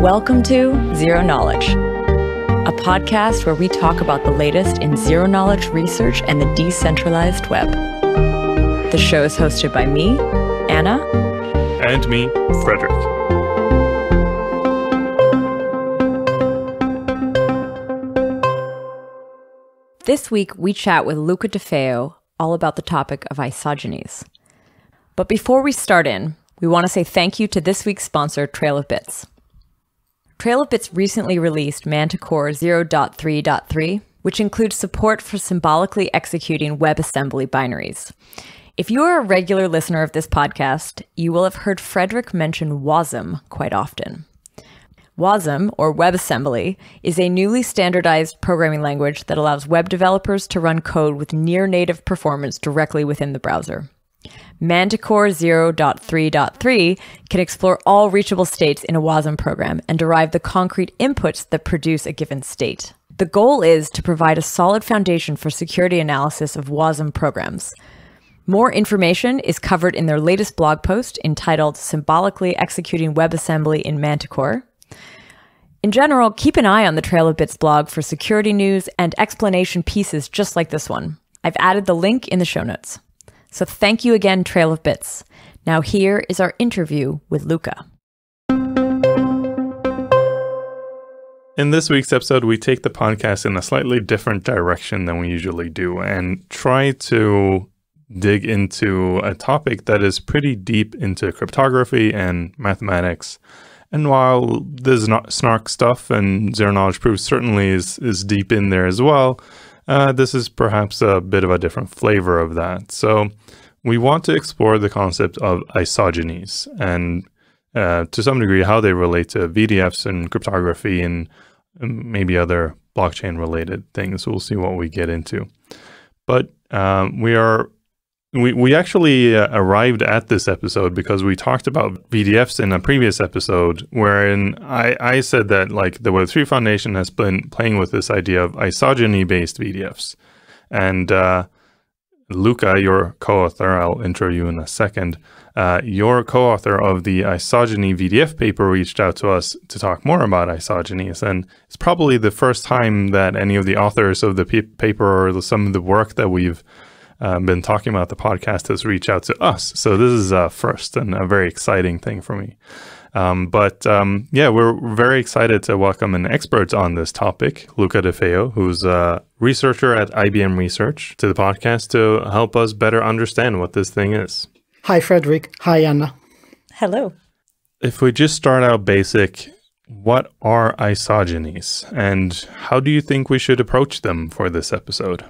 Welcome to Zero Knowledge, a podcast where we talk about the latest in zero-knowledge research and the decentralized web. The show is hosted by me, Anna. And me, Frederick. This week, we chat with Luca De Feo all about the topic of Isogenies. But before we start in, we want to say thank you to this week's sponsor, Trail of Bits. Trail of Bits recently released Manticore 0.3.3, which includes support for symbolically executing WebAssembly binaries. If you are a regular listener of this podcast, you will have heard Frederick mention WASM quite often. WASM, or WebAssembly, is a newly standardized programming language that allows web developers to run code with near-native performance directly within the browser. Manticore 0.3.3 can explore all reachable states in a WASM program and derive the concrete inputs that produce a given state. The goal is to provide a solid foundation for security analysis of WASM programs. More information is covered in their latest blog post entitled Symbolically Executing WebAssembly in Manticore. In general, keep an eye on the Trail of Bits blog for security news and explanation pieces just like this one. I've added the link in the show notes. So thank you again, Trail of Bits. Now here is our interview with Luca. In this week's episode, we take the podcast in a slightly different direction than we usually do and try to dig into a topic that is pretty deep into cryptography and mathematics. And while there's not snark stuff and zero-knowledge proof certainly is deep in there as well, this is perhaps a bit of a different flavor of that. So we want to explore the concept of isogenies and to some degree how they relate to VDFs and cryptography and maybe other blockchain related things. We'll see what we get into. But we actually arrived at this episode because we talked about VDFs in a previous episode wherein I said that like the Web3 Foundation has been playing with this idea of isogeny-based VDFs. And Luca, your co-author, I'll intro you in a second, your co-author of the isogeny VDF paper reached out to us to talk more about isogenies. And it's probably the first time that any of the authors of the paper or some of the work that we've been talking about the podcast has reached out to us. So this is first and a very exciting thing for me. Yeah, we're very excited to welcome an expert on this topic, Luca De Feo, who's a researcher at IBM Research, to the podcast to help us better understand what this thing is. Hi, Frederick. Hi, Anna. Hello. If we just start out basic, what are isogenies and how do you think we should approach them for this episode?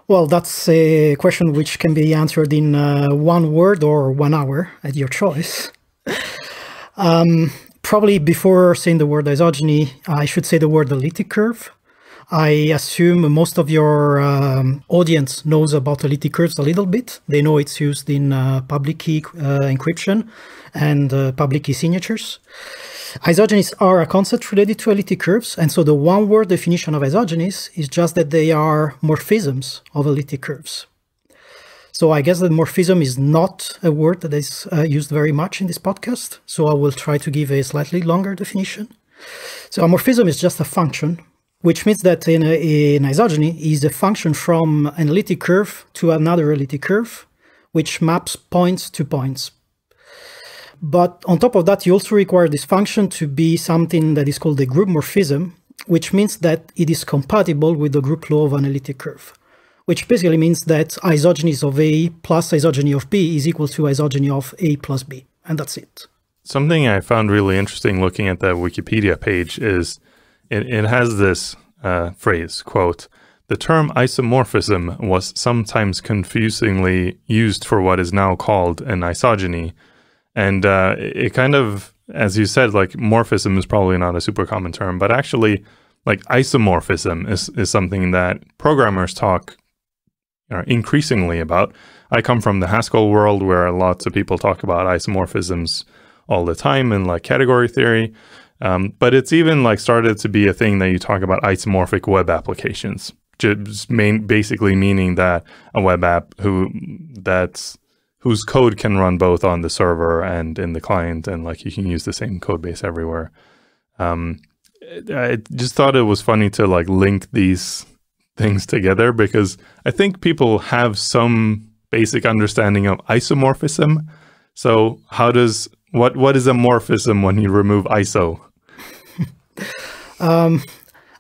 Well, that's a question which can be answered in 1 word or 1 hour at your choice. Probably before saying the word isogeny, I should say the word elliptic curve. I assume most of your audience knows about elliptic curves a little bit. They know it's used in public key encryption and public key signatures. Isogenies are a concept related to elliptic curves, and so the one-word definition of isogenies is just that they are morphisms of elliptic curves. So I guess that morphism is not a word that is used very much in this podcast, so I will try to give a slightly longer definition. So a morphism is just a function, which means that an isogeny is a function from an elliptic curve to another elliptic curve, which maps points to points. But on top of that, you also require this function to be something that is called a group morphism, which means that it is compatible with the group law of an elliptic curve, which basically means that isogenies of A plus isogeny of B is equal to isogeny of A plus B. And that's it. Something I found really interesting looking at the Wikipedia page is it has this phrase, quote, "The term isomorphism was sometimes confusingly used for what is now called an isogeny." And it kind of, as you said, like morphism is probably not a super common term, but actually like isomorphism is something that programmers talk increasingly about. I come from the Haskell world where lots of people talk about isomorphisms all the time in like category theory. But it's even like started to be a thing that you talk about isomorphic web applications, just basically meaning that a web app whose code can run both on the server and in the client, and like you can use the same code base everywhere. I just thought it was funny to like link these things together, because I think people have some basic understanding of isomorphism. So what is a morphism when you remove iso?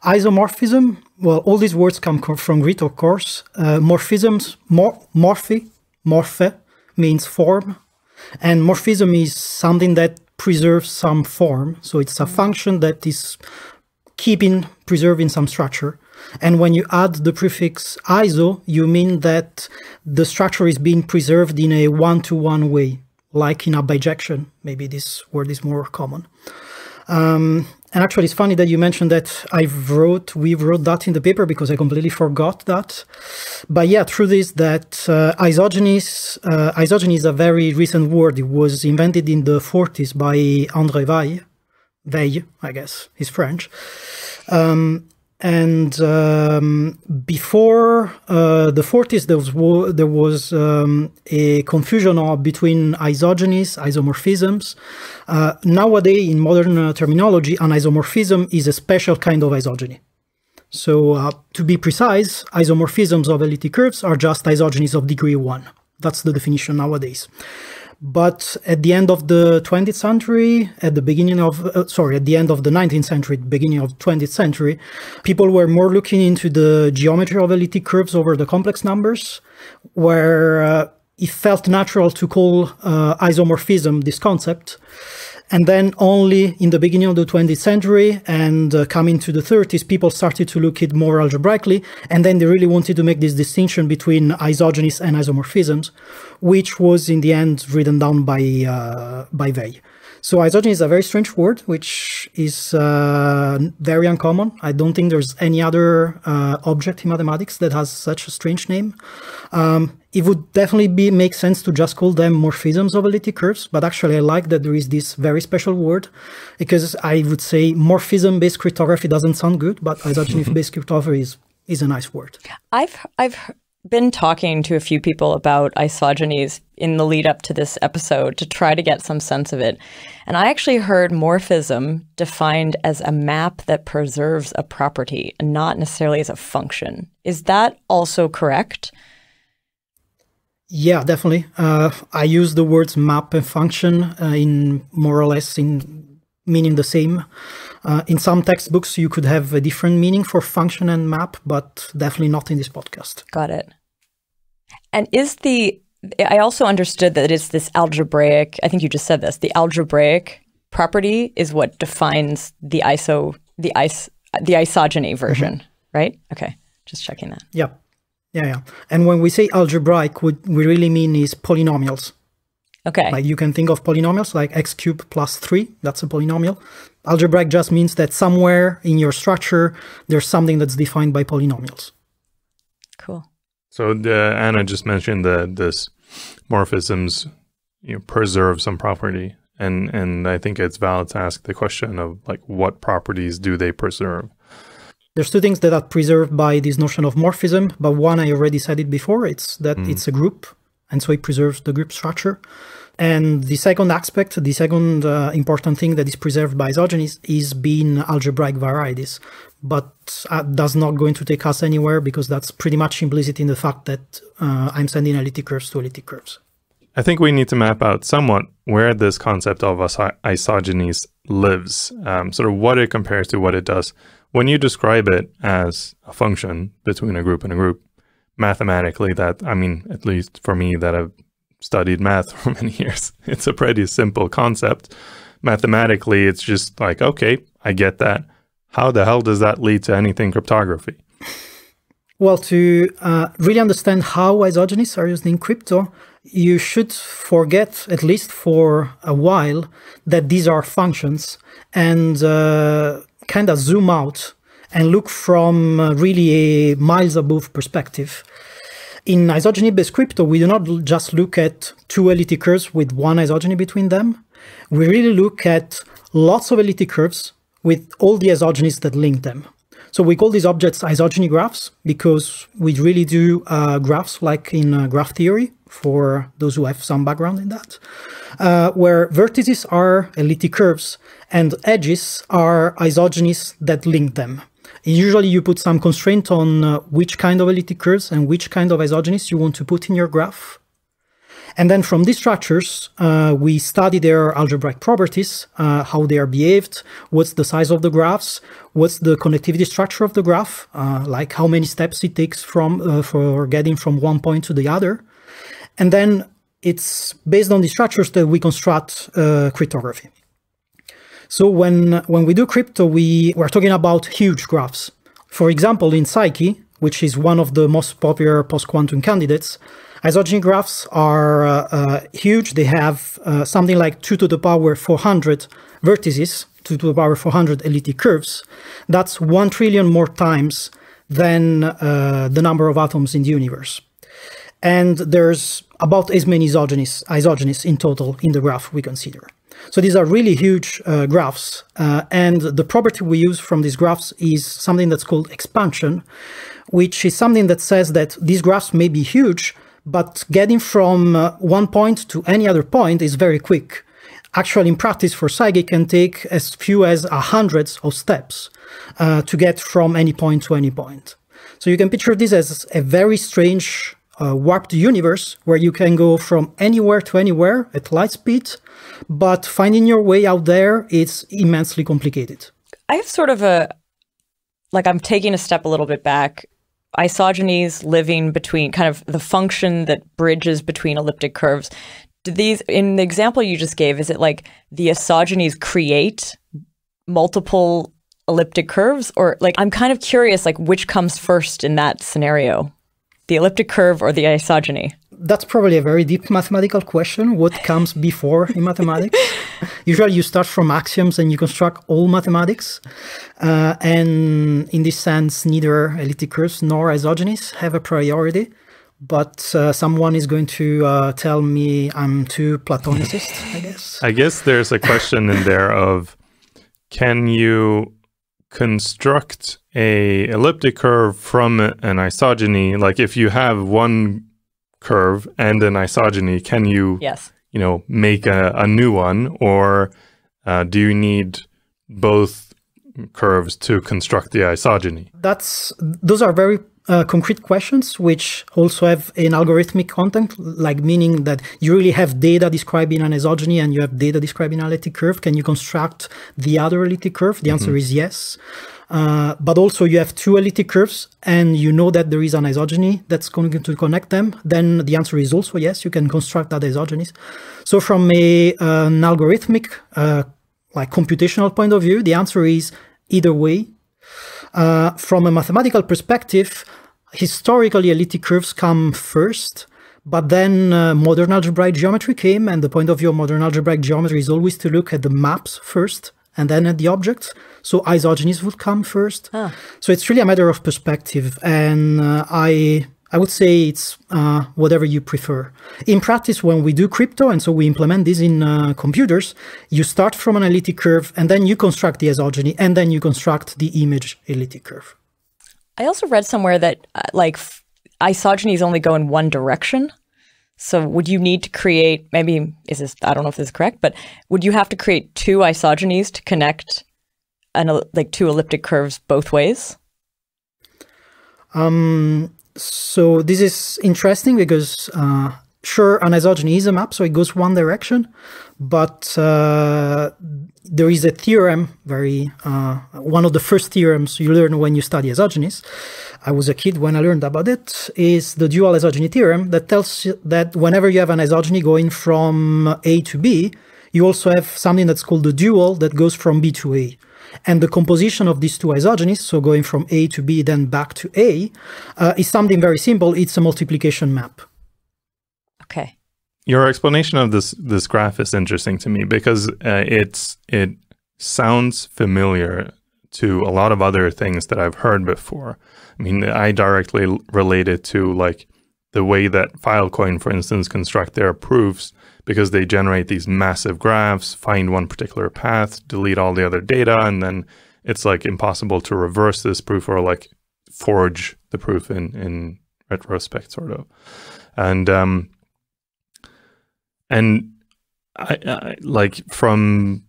Isomorphism, well, all these words come from Greek, of course. Morphisms, morphe means form, and morphism is something that preserves some form. So it's a function that is preserving some structure. And when you add the prefix iso, you mean that the structure is being preserved in a one-to-one way, like in a bijection. Maybe this word is more common. And actually, it's funny that you mentioned that we wrote that in the paper, because I completely forgot that. But yeah, truth is that isogenies is a very recent word. It was invented in the 40s by André Weil, I guess, he's French. Before the 40s, there was a confusion between isogenies, isomorphisms. Nowadays, in modern terminology, an isomorphism is a special kind of isogeny. So to be precise, isomorphisms of elliptic curves are just isogenies of degree 1. That's the definition nowadays. But at the end of the 20th century, at the end of the 19th century, beginning of 20th century, people were more looking into the geometry of elliptic curves over the complex numbers, where it felt natural to call isomorphism this concept. And then only in the beginning of the 20th century and coming to the 30s, people started to look at it more algebraically. And then they really wanted to make this distinction between isogenies and isomorphisms, which was in the end written down by Weil. So isogeny is a very strange word, which is very uncommon. I don't think there's any other object in mathematics that has such a strange name. It would definitely make sense to just call them morphisms of elliptic curves, but actually I like that there is this very special word, because I would say morphism-based cryptography doesn't sound good, but isogeny-based cryptography is a nice word. I've been talking to a few people about isogenies in the lead up to this episode to try to get some sense of it. And I actually heard morphism defined as a map that preserves a property and not necessarily as a function. Is that also correct? Yeah, definitely. I use the words map and function in more or less in meaning the same. In some textbooks, you could have a different meaning for function and map, but definitely not in this podcast. Got it. And I also understood that it's this algebraic, I think you just said this, the algebraic property is what defines the isogeny version, right? Okay, just checking that. Yeah. And when we say algebraic, what we really mean is polynomials. Okay. Like you can think of polynomials like x cubed plus 3, that's a polynomial. Algebraic just means that somewhere in your structure, there's something that's defined by polynomials. Cool. So Anna just mentioned that this morphisms preserve some property. And I think it's valid to ask the question of like, what properties do they preserve? There's two things that are preserved by this notion of morphism, but one, I already said it before, it's that it's a group, and so it preserves the group structure. And the second aspect, the second important thing that is preserved by isogenies is being algebraic varieties, but that's not going to take us anywhere, because that's pretty much implicit in the fact that I'm sending elliptic curves to elliptic curves. I think we need to map out somewhat where this concept of isogenies lives, sort of what it compares to what it does. When you describe it as a function between a group and a group, mathematically at least for me that I've studied math for many years, it's a pretty simple concept. Mathematically, it's just like, okay, I get that. How the hell does that lead to anything cryptography? Well, to really understand how isogenies are used in crypto, you should forget, at least for a while, that these are functions, and kind of zoom out and look from really a miles above perspective. In isogeny-based crypto, we do not just look at two elliptic curves with one isogeny between them. We really look at lots of elliptic curves with all the isogenies that link them. So we call these objects isogeny graphs because we really do graphs like in graph theory for those who have some background in that, where vertices are elliptic curves and edges are isogenies that link them. And usually you put some constraint on which kind of elliptic curves and which kind of isogenies you want to put in your graph. And then from these structures, we study their algebraic properties, how they are behaved, what's the size of the graphs, what's the connectivity structure of the graph, like how many steps it takes for getting from one point to the other. And then it's based on these structures that we construct cryptography. So when we do crypto, we're talking about huge graphs. For example, in Psyche, which is one of the most popular post-quantum candidates, isogeny graphs are huge. They have something like 2 to the power 400 vertices, 2 to the power 400 elliptic curves. That's 1 trillion more times than the number of atoms in the universe. And there's about as many isogenies in total in the graph we consider. So these are really huge graphs. And the property we use from these graphs is something that's called expansion, which is something that says that these graphs may be huge, but getting from one point to any other point is very quick. Actually, in practice, for Psyche, it can take as few as hundreds of steps to get from any point to any point. So you can picture this as a very strange warped universe where you can go from anywhere to anywhere at light speed, but finding your way out there is immensely complicated. I have sort of I'm taking a step a little bit back. Isogenies living between kind of the function that bridges between elliptic curves. Do these, in the example you just gave, is it like the isogenies create multiple elliptic curves? Or like, I'm kind of curious, like which comes first in that scenario? The elliptic curve or the isogeny? That's probably a very deep mathematical question. What comes before in mathematics? Usually you start from axioms and you construct all mathematics. And in this sense, neither elliptic curves nor isogenies have a priority. But someone is going to tell me I'm too Platonicist, I guess. I guess there's a question in there of, can you construct a elliptic curve from an isogeny? Like if you have one curve and an isogeny, can you, make a new one? Or do you need both curves to construct the isogeny? Those are very concrete questions, which also have an algorithmic content, like meaning that you really have data describing an isogeny and you have data describing an elliptic curve. Can you construct the other elliptic curve? The answer is yes. But also you have two elliptic curves and you know that there is an isogeny that's going to connect them. Then the answer is also yes, you can construct that isogenies. So from an algorithmic, like computational point of view, the answer is either way. From a mathematical perspective, historically elliptic curves come first, but then modern algebraic geometry came, and the point of view of modern algebraic geometry is always to look at the maps first and then at the objects. So isogenies would come first. So it's really a matter of perspective, and I would say it's whatever you prefer. In practice, when we do crypto, and so we implement this in computers, you start from an elliptic curve, and then you construct the isogeny, and then you construct the image elliptic curve. I also read somewhere that isogenies only go in one direction. So would you need to create, I don't know if this is correct, but would you have to create two isogenies to connect two elliptic curves both ways? So this is interesting because, sure, an isogeny is a map, so it goes one direction, but there is a theorem, one of the first theorems you learn when you study isogenies. I was a kid when I learned about it, is the dual isogeny theorem that tells you that whenever you have an isogeny going from A to B, you also have something that's called the dual that goes from B to A. And the composition of these two isogenies, so going from A to B, then back to A, is something very simple. It's a multiplication map. Okay. Your explanation of this graph is interesting to me because it sounds familiar to a lot of other things that I've heard before. I mean, I directly relate it to like the way that Filecoin, for instance, construct their proofs, because they generate these massive graphs, find one particular path, delete all the other data, and then it's like impossible to reverse this proof or like forge the proof in retrospect, sort of. And And I like from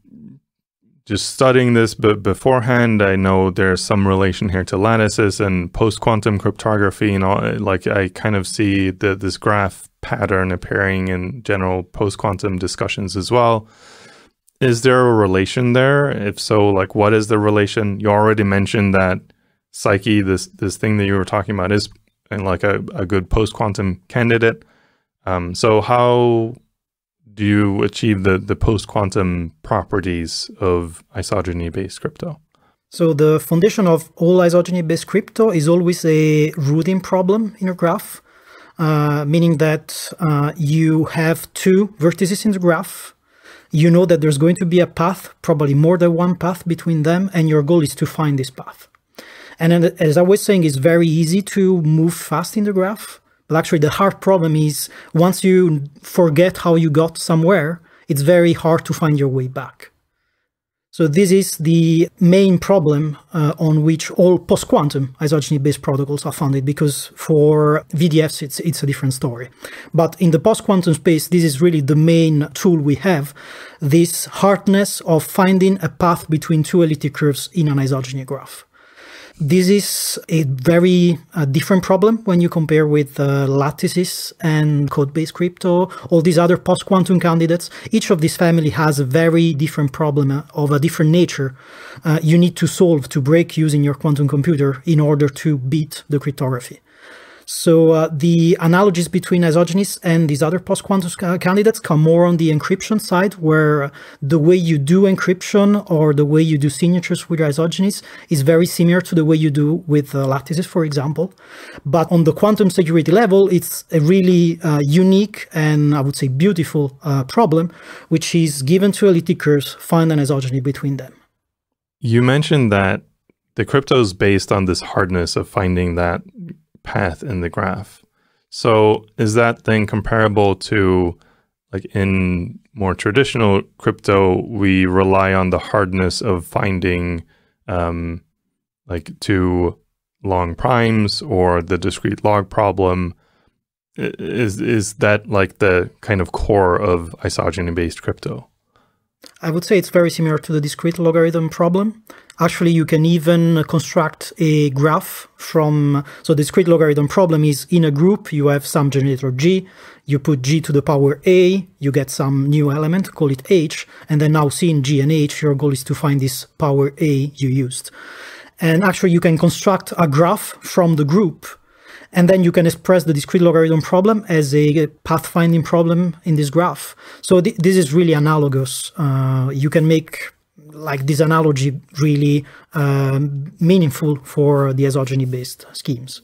just studying this, but beforehand, I know there's some relation here to lattices and post-quantum cryptography and all. Like I kind of see this graph pattern appearing in general post-quantum discussions as well. Is there a relation there? If so, like what is the relation? You already mentioned that Psyche, this thing that you were talking about, is like a good post-quantum candidate. So how do you achieve the post-quantum properties of isogeny-based crypto? So the foundation of all isogeny-based crypto is always a routing problem in a graph, meaning that you have two vertices in the graph. You know that there's going to be a path, probably more than one path between them, and your goal is to find this path. And then, as I was saying, it's very easy to move fast in the graph. But actually, the hard problem is once you forget how you got somewhere, it's very hard to find your way back. So this is the main problem on which all post-quantum isogeny-based protocols are founded, because for VDFs, it's a different story. But in the post-quantum space, this is really the main tool we have, this hardness of finding a path between two elliptic curves in an isogeny graph. This is a very different problem when you compare with lattices and code-based crypto, all these other post-quantum candidates. Each of these family has a very different problem of a different nature you need to solve to break using your quantum computer in order to beat the cryptography. So the analogies between isogenies and these other post-quantum candidates come more on the encryption side, where the way you do encryption or the way you do signatures with isogenies is very similar to the way you do with lattices, for example. But on the quantum security level, it's a really unique and I would say beautiful problem, which is given two elliptic curves, find an isogeny between them. You mentioned that the crypto is based on this hardness of finding that path in the graph. So is that then comparable to, like in more traditional crypto, we rely on the hardness of finding like two long primes or the discrete log problem? Is that like the kind of core of isogeny-based crypto? I would say it's very similar to the discrete logarithm problem. Actually, you can even construct a graph from, so the discrete logarithm problem is in a group, you have some generator G, you put G to the power A, you get some new element, call it H, and then now seeing G and H, your goal is to find this power A you used. And actually, you can construct a graph from the group, and then you can express the discrete logarithm problem as a pathfinding problem in this graph. So this is really analogous. You can make like this analogy really meaningful for the isogeny-based schemes.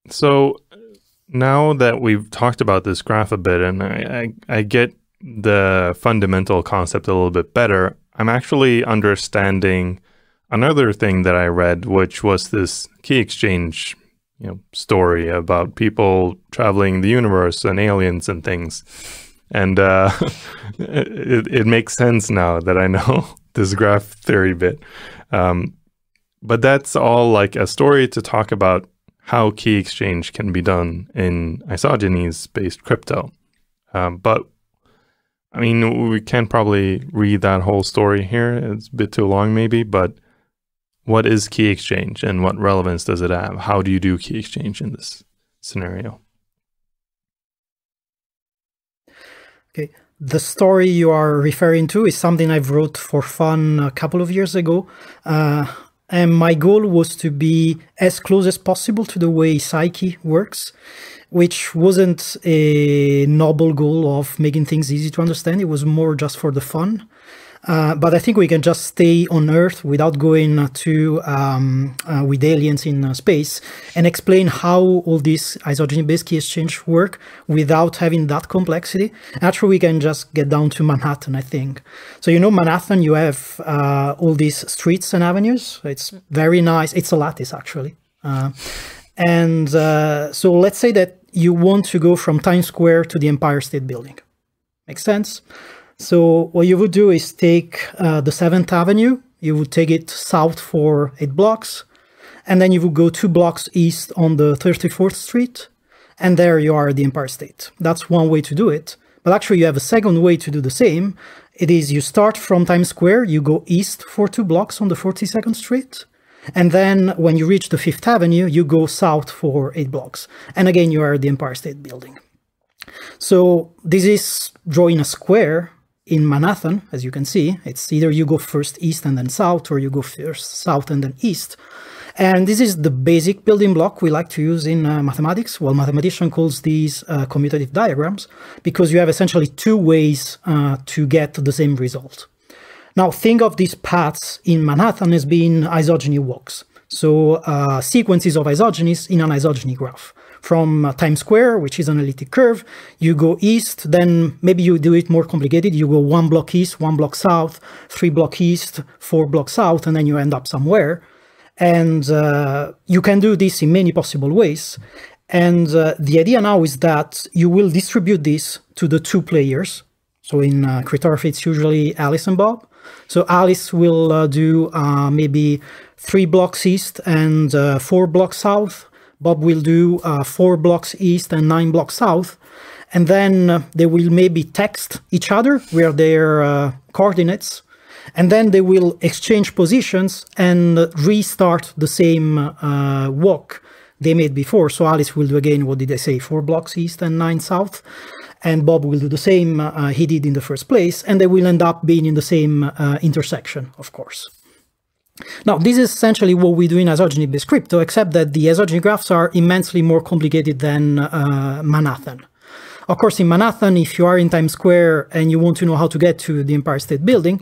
So now that we've talked about this graph a bit, and I get the fundamental concept a little bit better, I'm actually understanding another thing that I read, which was this key exchange story about people traveling the universe and aliens and things. And it makes sense now that I know this graph theory bit. But that's all like a story to talk about how key exchange can be done in isogenies-based crypto. But I mean, we can't probably read that whole story here. It's a bit too long maybe, but what is key exchange and what relevance does it have? How do you do key exchange in this scenario? Okay, the story you are referring to is something I've wrote for fun a couple of years ago. And my goal was to be as close as possible to the way Psyche works, which wasn't a noble goal of making things easy to understand. It was more just for the fun. But I think we can just stay on Earth without going to with aliens in space and explain how all these isogeny-based key exchange work without having that complexity. Actually, we can just get down to Manhattan, I think. So Manhattan, you have all these streets and avenues. It's very nice. It's a lattice, actually. So let's say that you want to go from Times Square to the Empire State Building. Makes sense? So what you would do is take the 7th Avenue, you would take it south for 8 blocks, and then you would go 2 blocks east on the 34th Street, and there you are at the Empire State. That's one way to do it. But actually, you have a second way to do the same. It is you start from Times Square, you go east for 2 blocks on the 42nd Street. And then when you reach the 5th Avenue, you go south for 8 blocks. And again, you are at the Empire State Building. So this is drawing a square in Manhattan, as you can see. It's either you go first east and then south, or you go first south and then east. And this is the basic building block we like to use in mathematics. Well, mathematician calls these commutative diagrams, because you have essentially 2 ways to get the same result. Now, think of these paths in Manhattan as being isogeny walks. So sequences of isogenies in an isogeny graph. From Times Square, which is an elliptic curve, you go east, then maybe you do it more complicated. You go 1 block east, 1 block south, 3 block east, 4 blocks south, and then you end up somewhere. And you can do this in many possible ways. And the idea now is that you will distribute this to the 2 players. So in cryptography, it's usually Alice and Bob. So Alice will do maybe 3 blocks east and 4 blocks south. Bob will do 4 blocks east and 9 blocks south. And then they will maybe text each other where their coordinates. And then they will exchange positions and restart the same walk they made before. So Alice will do again, what did I say, 4 blocks east and 9 south. And Bob will do the same he did in the first place. And they will end up being in the same intersection, of course. Now, this is essentially what we do in isogeny-based crypto, except that the isogeny graphs are immensely more complicated than Manhattan. Of course, in Manhattan, if you are in Times Square and you want to know how to get to the Empire State Building,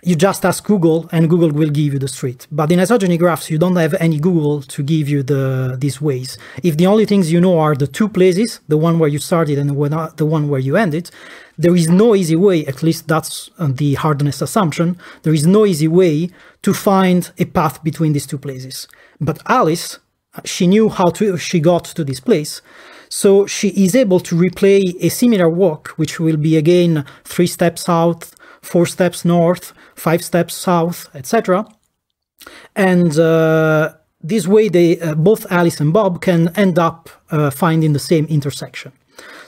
you just ask Google and Google will give you the street. But in isogeny graphs, you don't have any Google to give you these ways. If the only things you know are the 2 places, the one where you started and the one where you ended, there is no easy way, at least that's the hardness assumption, there is no easy way to find a path between these 2 places. But Alice, she knew she got to this place. So she is able to replay a similar walk, which will be again 3 steps south, 4 steps north, 5 steps south, etc. And this way, both Alice and Bob can end up finding the same intersection.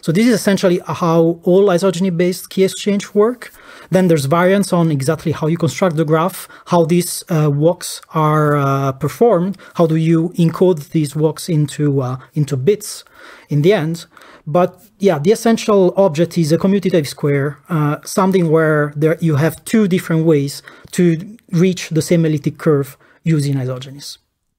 So this is essentially how all isogeny-based key exchange work. Then there's variance on exactly how you construct the graph, how these walks are performed, how do you encode these walks into bits in the end. But yeah, the essential object is a commutative square, something where you have 2 different ways to reach the same elliptic curve using isogenies.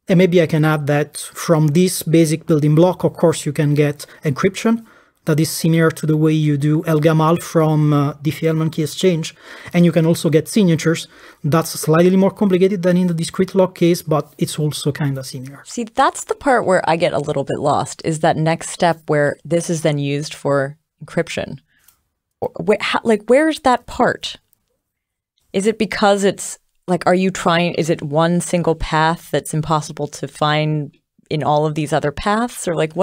And maybe I can add that from this basic building block, of course, you can get encryption. That is similar to the way you do Elgamal from Diffie-Hellman key exchange. And you can also get signatures. That's slightly more complicated than in the discrete log case, but it's also kind of similar. See, that's the part where I get a little bit lost, is that next step where this is then used for encryption. Where's that part? Is it because it's like, is it one single path that's impossible to find in all of these other paths? Or like,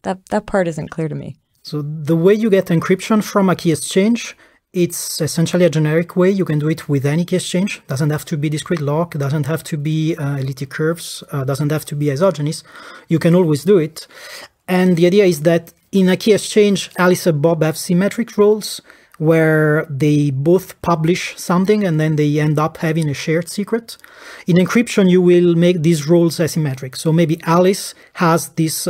that part isn't clear to me. So the way you get encryption from a key exchange, it's essentially a generic way. You can do it with any key exchange. Doesn't have to be discrete log, doesn't have to be elliptic curves, doesn't have to be isogenies. You can always do it. And the idea is that in a key exchange, Alice and Bob have symmetric roles where they both publish something and then they end up having a shared secret. In encryption, you will make these roles asymmetric. So maybe Alice has this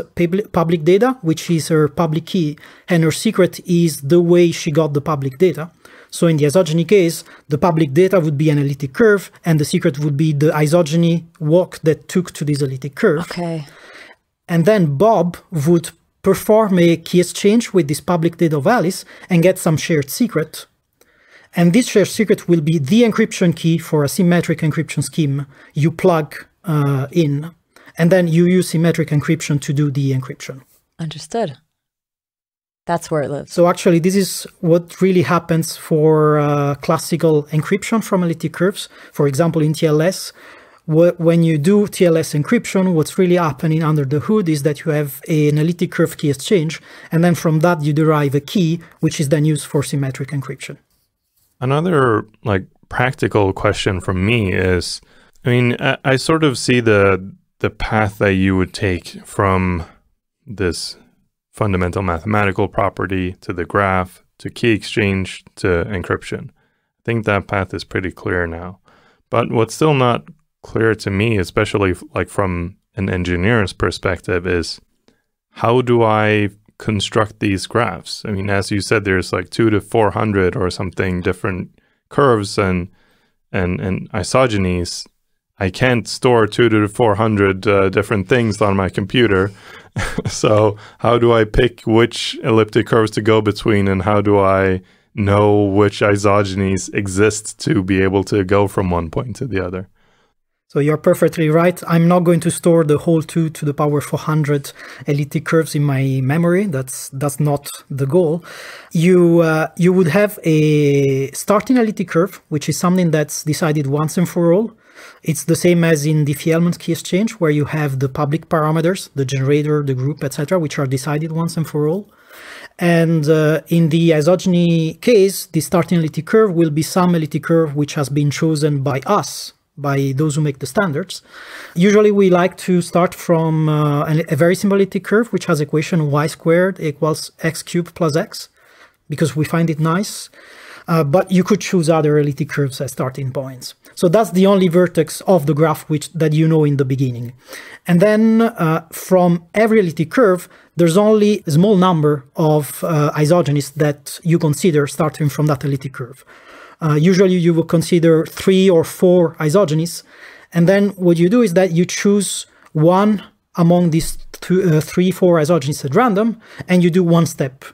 public data, which is her public key, and her secret is the way she got the public data. So in the isogeny case, the public data would be an elliptic curve, and the secret would be the isogeny walk that took to this elliptic curve. Okay. And then Bob would perform a key exchange with this public data of Alice and get some shared secret. And this shared secret will be the encryption key for a symmetric encryption scheme you plug in. And then you use symmetric encryption to do the encryption. Understood. That's where it lives. So actually, this is what really happens for classical encryption from elliptic curves. For example, in TLS, when you do TLS encryption, what's really happening under the hood is that you have an elliptic curve key exchange, and then from that you derive a key, which is then used for symmetric encryption. Another practical question from me is, I sort of see the path that you would take from this fundamental mathematical property to the graph to key exchange to encryption. I think that path is pretty clear now. But what's still not clear to me, especially like from an engineer's perspective, is how do I construct these graphs? I mean, as you said, there's like 200 to 400 or something different curves and isogenies. I can't store 200 to 400 different things on my computer. So how do I pick which elliptic curves to go between, and how do I know which isogenies exist to be able to go from one point to the other? So you're perfectly right. I'm not going to store the whole 2 to the power 400 elliptic curves in my memory. That's not the goal. You would have a starting elliptic curve, which is something that's decided once and for all. It's the same as in the Diffie-Hellman key exchange, where you have the public parameters, the generator, the group, etc., which are decided once and for all. And in the isogeny case, the starting elliptic curve will be some elliptic curve which has been chosen by us, by those who make the standards. Usually we like to start from a very simple elliptic curve, which has equation y squared equals x cubed plus x, because we find it nice. But you could choose other elliptic curves as starting points. So that's the only vertex of the graph that you know in the beginning. And then from every elliptic curve, there's only a small number of isogenies that you consider starting from that elliptic curve. Usually you will consider 3 or 4 isogenies. And then what you do is that you choose one among these 3, 4 isogenies at random, and you do one step.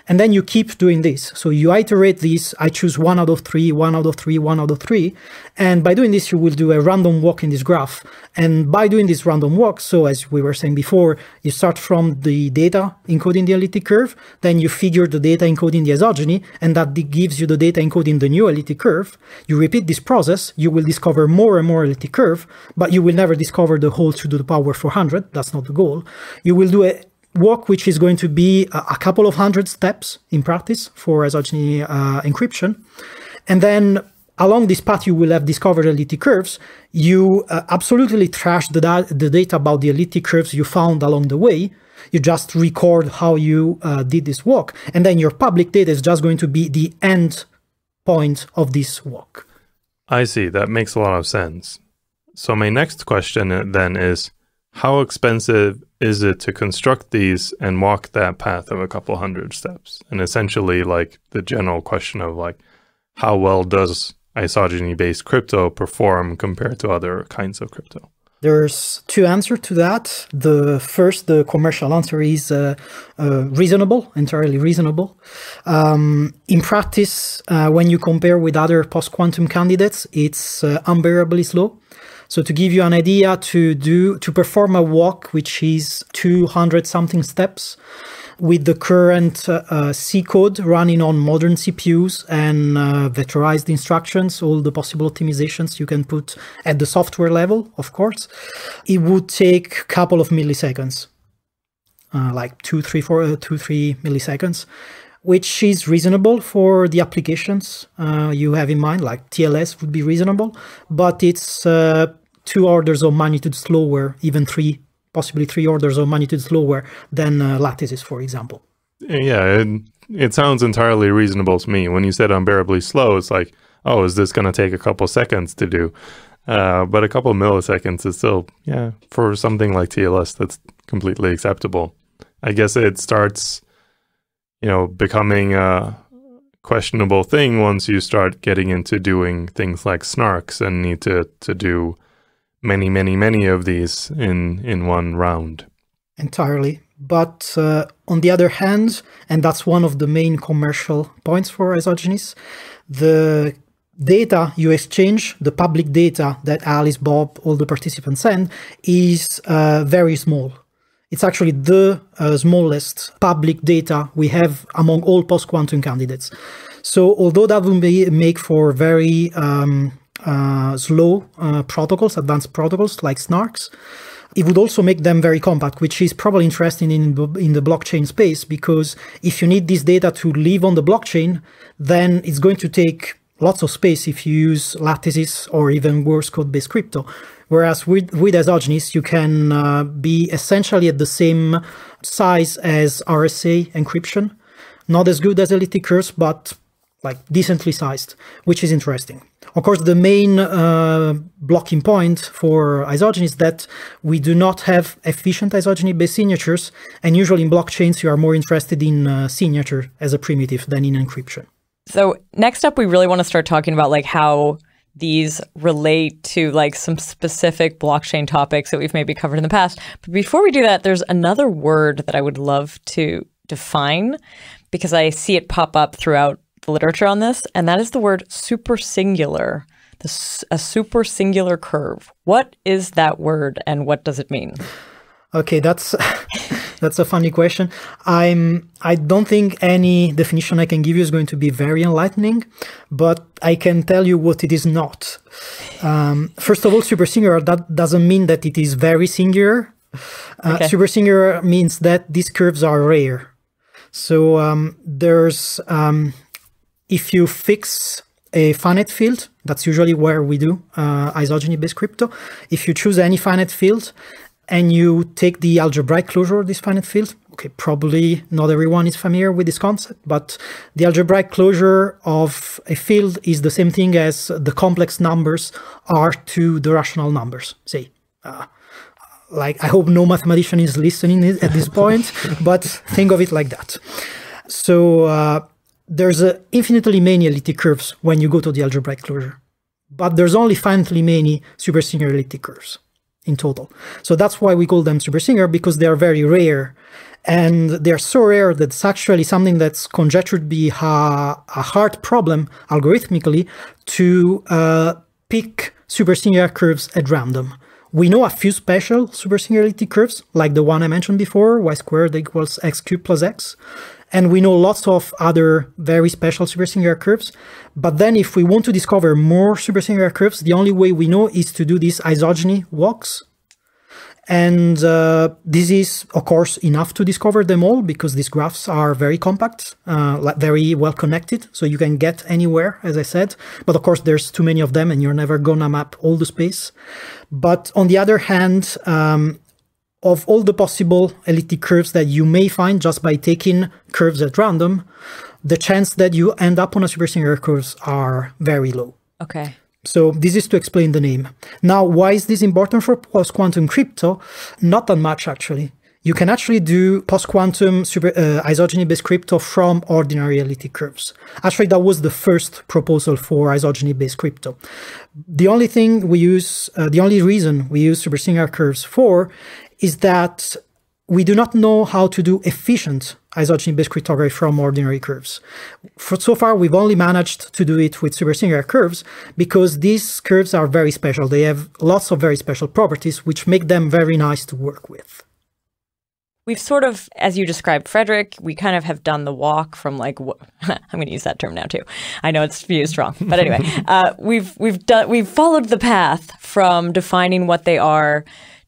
And then you keep doing this. So you iterate this. I choose 1 out of 3, 1 out of 3, 1 out of 3. And by doing this, you will do a random walk in this graph. And by doing this random walk, so as we were saying before, you start from the data encoding the elliptic curve, then you figure the data encoding the isogeny, and that gives you the data encoding the new elliptic curve. You repeat this process, you will discover more and more elliptic curve, but you will never discover the whole 2 to the power 400. That's not the goal. You will do a walk which is going to be a couple of hundred steps in practice for isogeny encryption. And then along this path, you will have discovered elliptic curves. You absolutely trash the data about the elliptic curves you found along the way. You just record how you did this walk. And then your public data is just going to be the end point of this walk. I see. That makes a lot of sense. So my next question then is, how expensive is it to construct these and walk that path of a couple hundred steps? And essentially, like, the general question of, like, how well does isogeny-based crypto perform compared to other kinds of crypto? There's 2 answers to that. The commercial answer is reasonable, entirely reasonable. In practice, when you compare with other post-quantum candidates, it's unbearably slow. So to give you an idea, to perform a walk which is 200 something steps with the current C code running on modern CPUs and vectorized instructions, all the possible optimizations you can put at the software level, of course, it would take a couple of milliseconds, like 2-3 milliseconds, which is reasonable for the applications you have in mind, like TLS would be reasonable, but it's 2 orders of magnitude slower, even 3, possibly 3 orders of magnitude slower than lattices, for example. Yeah, it sounds entirely reasonable to me. When you said unbearably slow, it's like, oh, is this going to take a couple seconds to do? But a couple milliseconds is still, yeah, for something like TLS, that's completely acceptable. I guess it starts, becoming a questionable thing once you start getting into doing things like snarks and need to do many of these in one round. Entirely. But on the other hand, and that's one of the main commercial points for isogenies, the data you exchange, the public data that Alice, Bob, all the participants send, is very small. It's actually the smallest public data we have among all post-quantum candidates. So although that will make for very slow protocols, advanced protocols like snarks, it would also make them very compact, which is probably interesting in the blockchain space, because if you need this data to live on the blockchain, then it's going to take lots of space if you use lattices or even worse code-based crypto, Whereas with isogenies, you can be essentially at the same size as RSA encryption. Not as good as elliptic curves, but like decently sized, which is interesting. Of course, the main blocking point for isogeny is that we do not have efficient isogeny-based signatures, and usually in blockchains, you are more interested in signature as a primitive than in encryption. So next up, we really want to start talking about like how these relate to like some specific blockchain topics that we've maybe covered in the past. But before we do that, there's another word that I would love to define because I see it pop up throughout the literature on this, and that is the word supersingular, a supersingular curve. What is that word and what does it mean? Okay, that's a funny question. I don't think any definition I can give you is going to be very enlightening, but I can tell you what it is not. First of all, supersingular, that doesn't mean that it is very singular. Okay. Supersingular means that these curves are rare. So if you fix a finite field, that's usually where we do isogeny-based crypto. If you choose any finite field and you take the algebraic closure of this finite field, okay, probably not everyone is familiar with this concept, but the algebraic closure of a field is the same thing as the complex numbers are to the rational numbers, say. Like, I hope no mathematician is listening at this point, but think of it like that. So there's infinitely many elliptic curves when you go to the algebraic closure, but there's only finitely many supersingular elliptic curves in total. So that's why we call them supersingular, because they are very rare. And they're so rare that it's actually something that's conjectured to be a hard problem algorithmically to pick supersingular curves at random. We know a few special supersingular elliptic curves, like the one I mentioned before, y squared equals x cubed plus x. And we know lots of other very special supersingular curves. But then if we want to discover more supersingular curves, the only way we know is to do these isogeny walks. And this is, of course, enough to discover them all because these graphs are very compact, very well connected. So you can get anywhere, as I said. But of course, there's too many of them and you're never going to map all the space. But on the other hand, of all the possible elliptic curves that you may find just by taking curves at random, the chance that you end up on a supersingular curves are very low. Okay. So this is to explain the name. Now, why is this important for post-quantum crypto? Not that much, actually. You can actually do post-quantum isogeny-based crypto from ordinary elliptic curves. Actually, that was the first proposal for isogeny-based crypto. The only thing we use, the only reason we use supersingular curves for is that we do not know how to do efficient isogeny-based cryptography from ordinary curves. So far, we've only managed to do it with supersingular curves because these curves are very special. They have lots of very special properties, which make them very nice to work with. We've sort of, as you described, Frederick, we kind of have done the walk from like, I'm going to use that term now too. I know it's used wrong, but anyway, we've followed the path from defining what they are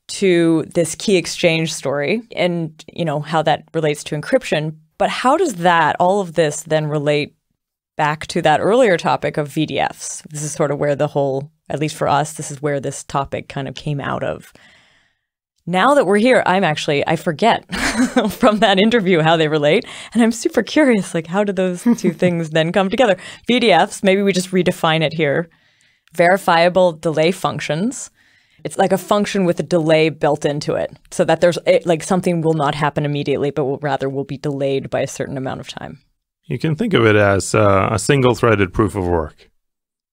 to this key exchange story and, you know, how that relates to encryption. But how does that, all of this then relate back to that earlier topic of VDFs? This is sort of where the whole, at least for us, this is where this topic kind of came out of. Now that we're here, I forget from that interview how they relate. And I'm super curious, like, how do those two things then come together? VDFs, maybe we just redefine it here. Verifiable delay functions. It's like a function with a delay built into it so that like something will not happen immediately, but will be delayed by a certain amount of time. You can think of it as a single-threaded proof of work.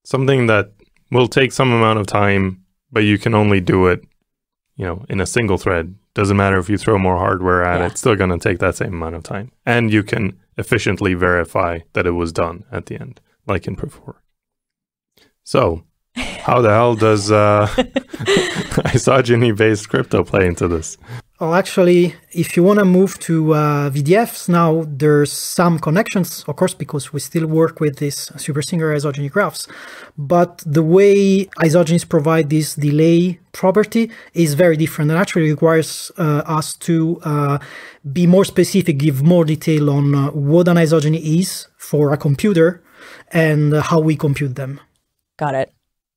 Something that will take some amount of time, but you can only do it, in a single thread. Doesn't matter if you throw more hardware at it, it's still going to take that same amount of time. And you can efficiently verify that it was done at the end, like in proof of work. So, how the hell does isogeny-based crypto play into this? Well, actually, if you want to move to VDFs now, there's some connections, of course, because we still work with these supersingular isogeny graphs. But the way isogenies provide this delay property is very different and actually requires us to be more specific, give more detail on what an isogeny is for a computer and how we compute them. Got it.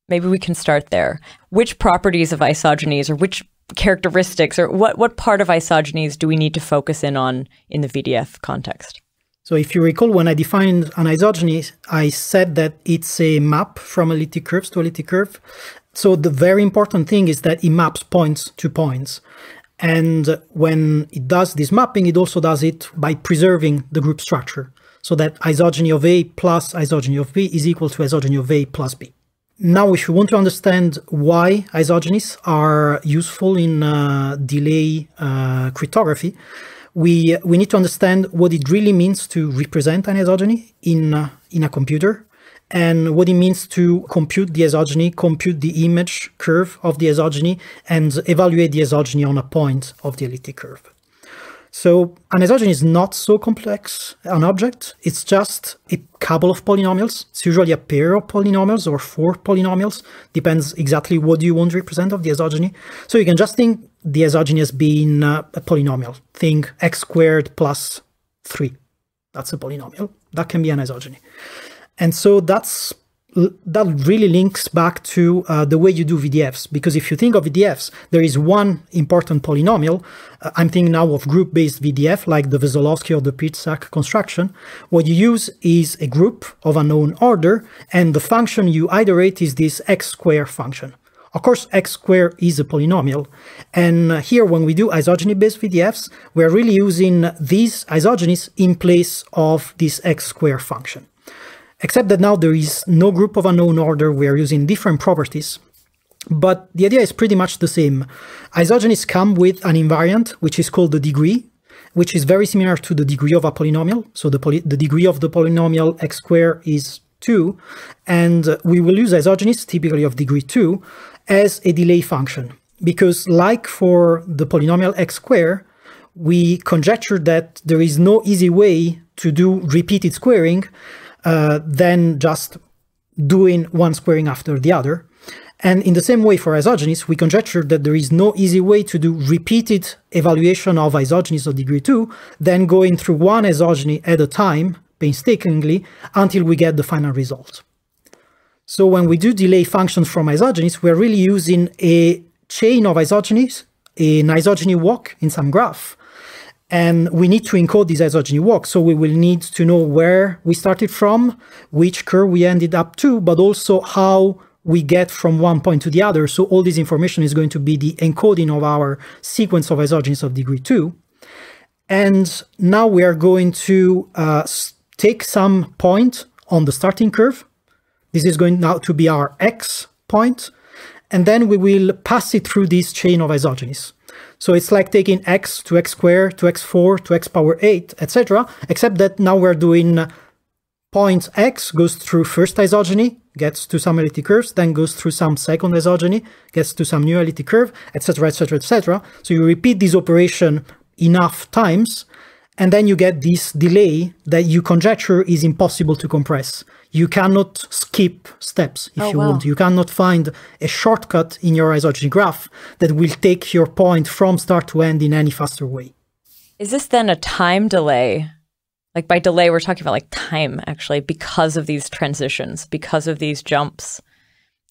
Maybe we can start there. Which properties of isogenies or which characteristics or what part of isogenies do we need to focus in on in the VDF context? So if you recall, when I defined an isogeny, I said that it's a map from elliptic curves to elliptic curve. So the very important thing is that it maps points to points. And when it does this mapping, it also does it by preserving the group structure. So that isogeny of A plus isogeny of B is equal to isogeny of A plus B. Now, if you want to understand why isogenies are useful in delay cryptography, we need to understand what it really means to represent an isogeny in a computer, and what it means to compute the isogeny, compute the image curve of the isogeny, and evaluate the isogeny on a point of the elliptic curve. So an isogeny is not so complex an object. It's just a couple of polynomials. It's usually a pair of polynomials or 4 polynomials. Depends exactly what you want to represent of the isogeny. So you can just think the isogeny as being a polynomial. Think x squared plus 3. That's a polynomial. That can be an isogeny. And so that really links back to the way you do VDFs. Because if you think of VDFs, there is one important polynomial. I'm thinking now of group-based VDF, like the Veselowski or the Pitzak construction. What you use is a group of unknown order, and the function you iterate is this x square function. Of course, x square is a polynomial. And here, when we do isogeny-based VDFs, we're really using these isogenies in place of this x square function. Except that now there is no group of unknown order. We are using different properties, but the idea is pretty much the same. Isogenies come with an invariant, which is called the degree, which is very similar to the degree of a polynomial. So the degree of the polynomial x squared is 2, and we will use isogenies, typically of degree 2, as a delay function. Because like for the polynomial x squared, we conjecture that there is no easy way to do repeated squaring than just doing one squaring after the other. And in the same way for isogenies, we conjecture that there is no easy way to do repeated evaluation of isogenies of degree 2 than going through one isogeny at a time, painstakingly, until we get the final result. So when we do delay functions from isogenies, we're really using a chain of isogenies, an isogeny walk in some graph. And we need to encode this isogeny walk. So we will need to know where we started from, which curve we ended up to, but also how we get from one point to the other. So all this information is going to be the encoding of our sequence of isogenies of degree 2. And now we are going to take some point on the starting curve. This is going now to be our x point. And then we will pass it through this chain of isogenies. So it's like taking x to x squared to x4 to x power 8, etc. Except that now we're doing point x goes through first isogeny, gets to some elliptic curves, then goes through some second isogeny, gets to some new elliptic curve, etc., etc., etc. So you repeat this operation enough times, and then you get this delay that you conjecture is impossible to compress. You cannot skip steps if you want. You cannot find a shortcut in your isogeny graph that will take your point from start to end in any faster way. Is this then a time delay? Like by delay, we're talking about like time, actually, because of these transitions, because of these jumps.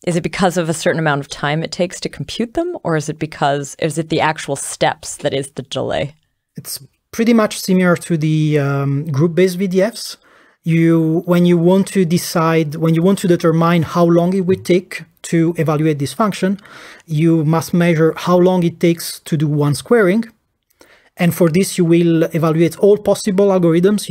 Is it because of a certain amount of time it takes to compute them? Or is it the actual steps that is the delay? It's pretty much similar to the group-based VDFs. When you want to determine how long it would take to evaluate this function, you must measure how long it takes to do one squaring. And for this, you will evaluate all possible algorithms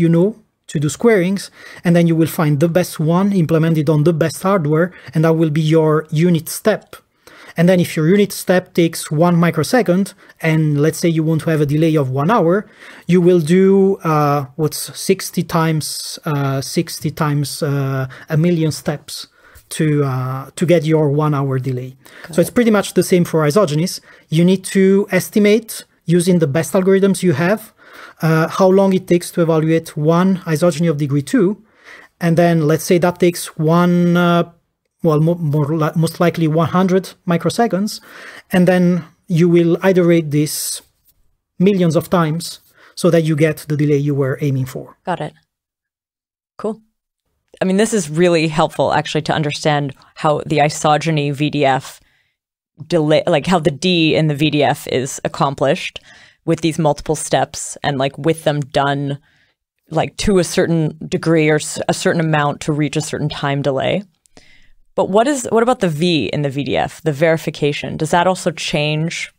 to do squarings, and then you will find the best one implemented on the best hardware, and that will be your unit step. And then if your unit step takes 1 microsecond, and let's say you want to have a delay of 1 hour, you will do 60 times a million steps to get your 1 hour delay. Okay. So it's pretty much the same for isogenies. You need to estimate, using the best algorithms you have, how long it takes to evaluate one isogeny of degree 2. And then let's say that takes most likely 100 microseconds, and then you will iterate this millions of times so that you get the delay you were aiming for. Got it. Cool. I mean, this is really helpful actually to understand how the isogeny VDF delay, like how the D in the VDF is accomplished with these multiple steps and like with them done like to a certain degree or a certain amount to reach a certain time delay. But what about the V in the VDF, the verification? Does that also change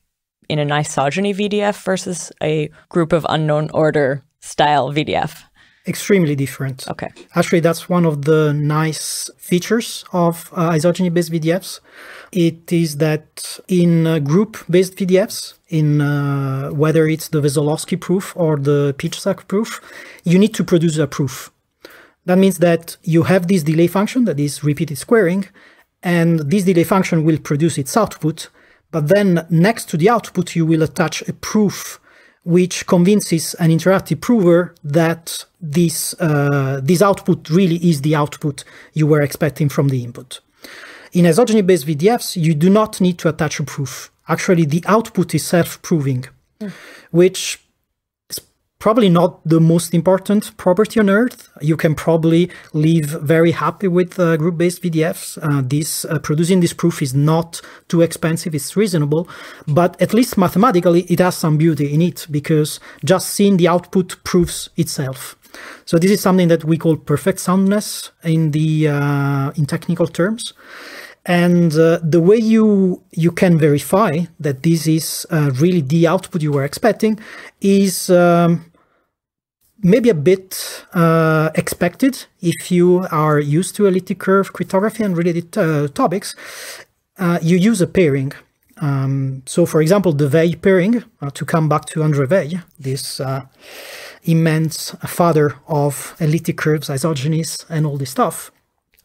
in an isogeny VDF versus a group of unknown order style VDF? Extremely different. Okay. Actually, that's one of the nice features of isogeny-based VDFs. It is that in group-based VDFs, in whether it's the Veselowski proof or the Pitchsack proof, you need to produce a proof. That means that you have this delay function that is repeated squaring, and this delay function will produce its output, but then next to the output, you will attach a proof which convinces an interactive prover that this output really is the output you were expecting from the input. In isogeny-based VDFs, you do not need to attach a proof. Actually, the output is self-proving, which is probably not the most important property on Earth. You can probably live very happy with group-based VDFs. Producing this proof is not too expensive, it's reasonable, but at least mathematically, it has some beauty in it because just seeing the output proves itself. So this is something that we call perfect soundness in technical terms. And the way you can verify that this is really the output you were expecting is maybe a bit expected if you are used to elliptic curve cryptography and related topics. You use a pairing. So, for example, the Weil pairing, to come back to André Weil, this immense father of elliptic curves, isogenies, and all this stuff.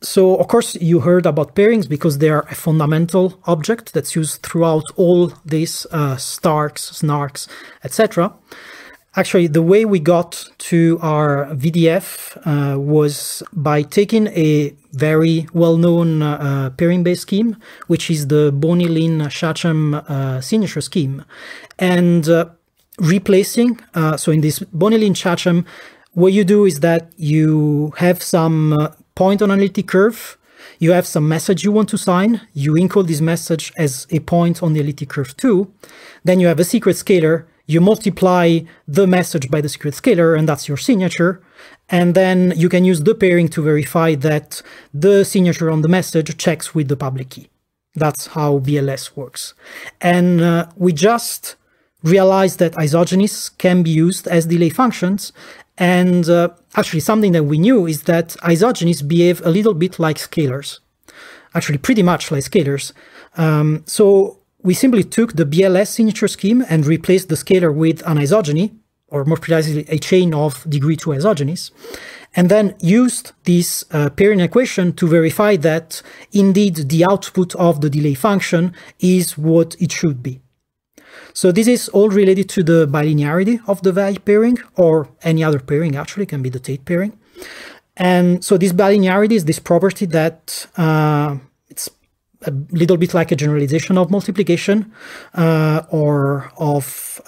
So, of course, you heard about pairings because they are a fundamental object that's used throughout all these Starks, Snarks, etc. Actually, the way we got to our VDF was by taking a very well-known pairing-based scheme, which is the Bony-Lin-Chatham signature scheme, and replacing. So in this Bony-Lin-Chatham, what you do is that you have some point on an elliptic curve, you have some message you want to sign, you encode this message as a point on the elliptic curve too, then you have a secret scalar, you multiply the message by the secret scalar, and that's your signature. And then you can use the pairing to verify that the signature on the message checks with the public key. That's how BLS works. And we just realized that isogenies can be used as delay functions. And actually something that we knew is that isogenies behave a little bit like scalars. Actually, pretty much like scalars. So we simply took the BLS signature scheme and replaced the scalar with an isogeny, or more precisely, a chain of degree 2 isogenies, and then used this pairing equation to verify that indeed the output of the delay function is what it should be. So this is all related to the bilinearity of the Weil pairing, or any other pairing actually, can be the Tate pairing. And so this bilinearity is this property that it's a little bit like a generalization of multiplication or of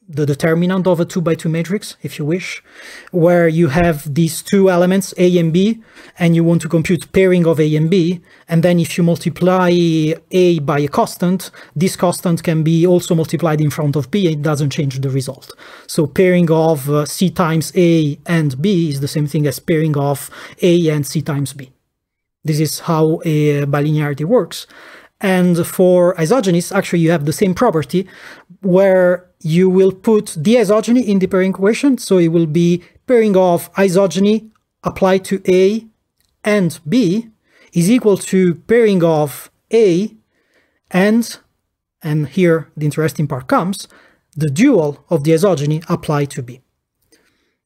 the determinant of a 2x2 matrix, if you wish, where you have these two elements, A and B, and you want to compute pairing of A and B. And then if you multiply A by a constant, this constant can be also multiplied in front of B, and it doesn't change the result. So pairing of C times A and B is the same thing as pairing of A and C times B. This is how a bilinearity works. And for isogenies, actually, you have the same property where you will put the isogeny in the pairing equation. So it will be pairing of isogeny applied to A and B is equal to pairing of A and here the interesting part comes, the dual of the isogeny applied to B.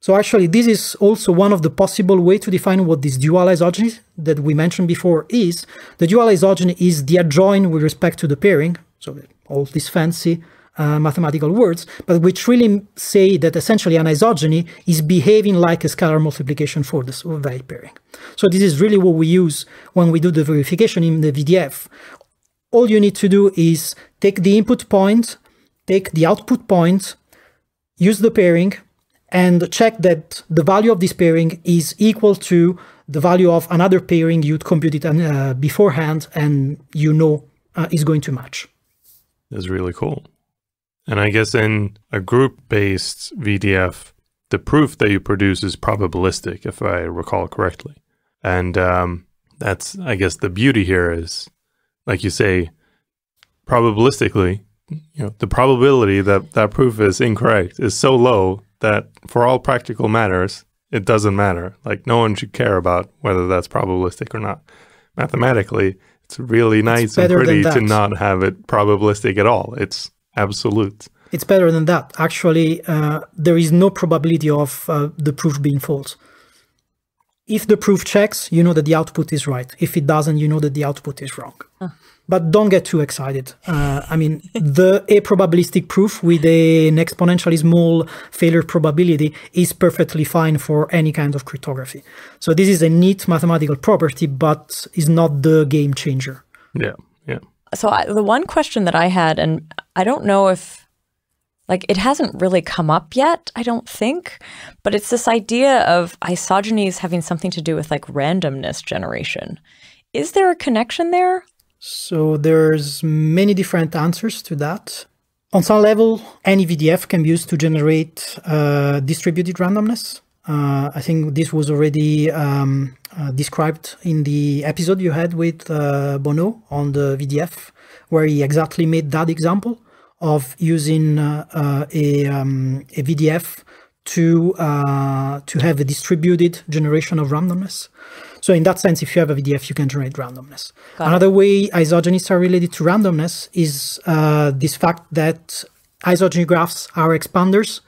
So actually, this is also one of the possible ways to define what this dual isogeny that we mentioned before is. The dual isogeny is the adjoint with respect to the pairing, so all these fancy mathematical words, but which really say that essentially an isogeny is behaving like a scalar multiplication for the Weil pairing. So this is really what we use when we do the verification in the VDF. All you need to do is take the input point, take the output point, use the pairing, and check that the value of this pairing is equal to the value of another pairing you'd computed beforehand and is going to match. That's really cool. And I guess in a group-based VDF, the proof that you produce is probabilistic, if I recall correctly. And that's, I guess, the beauty here is, like you say, probabilistically, the probability that that proof is incorrect is so low that for all practical matters, it doesn't matter. Like, no one should care about whether that's probabilistic or not. Mathematically, it's really nice and pretty to not have it probabilistic at all. It's absolute. It's better than that. Actually, there is no probability of the proof being false. If the proof checks, you know that the output is right. If it doesn't, you know that the output is wrong. But don't get too excited. The probabilistic proof with an exponentially small failure probability is perfectly fine for any kind of cryptography. So this is a neat mathematical property, but is not the game changer. Yeah. So the one question that I had, and I don't know if, it hasn't really come up yet, I don't think, but it's this idea of isogenies having something to do with randomness generation. Is there a connection there? So there's many different answers to that. On some level, any VDF can be used to generate distributed randomness. I think this was already described in the episode you had with Bono on the VDF, where he exactly made that example of using a VDF to have a distributed generation of randomness. So in that sense, if you have a VDF, you can generate randomness. Another way isogenies are related to randomness is this fact that isogeny graphs are expanders,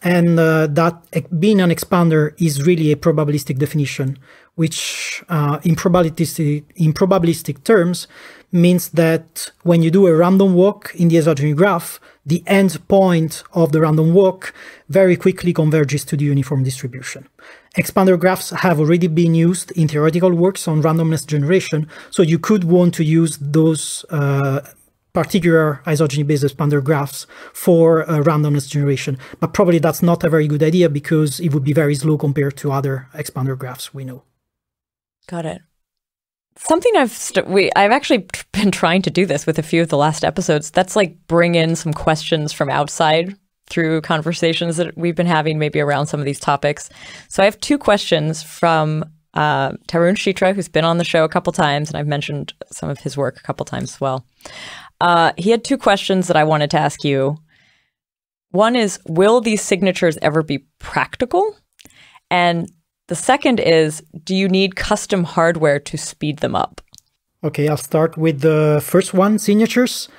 and that being an expander is really a probabilistic definition, which in probabilistic terms means that when you do a random walk in the isogeny graph, the end point of the random walk very quickly converges to the uniform distribution. Expander graphs have already been used in theoretical works on randomness generation, so you could want to use those particular isogeny-based expander graphs for randomness generation. But probably that's not a very good idea because it would be very slow compared to other expander graphs we know. Got it. Something I've actually been trying to do this with a few of the last episodes. That's bring in some questions from outside through conversations that we've been having maybe around some of these topics. So I have two questions from Tarun Shitra, who's been on the show a couple times, and I've mentioned some of his work a couple times as well. He had two questions that I wanted to ask you. One is, will these signatures ever be practical? And the second is, do you need custom hardware to speed them up? Okay, I'll start with the first one, signatures.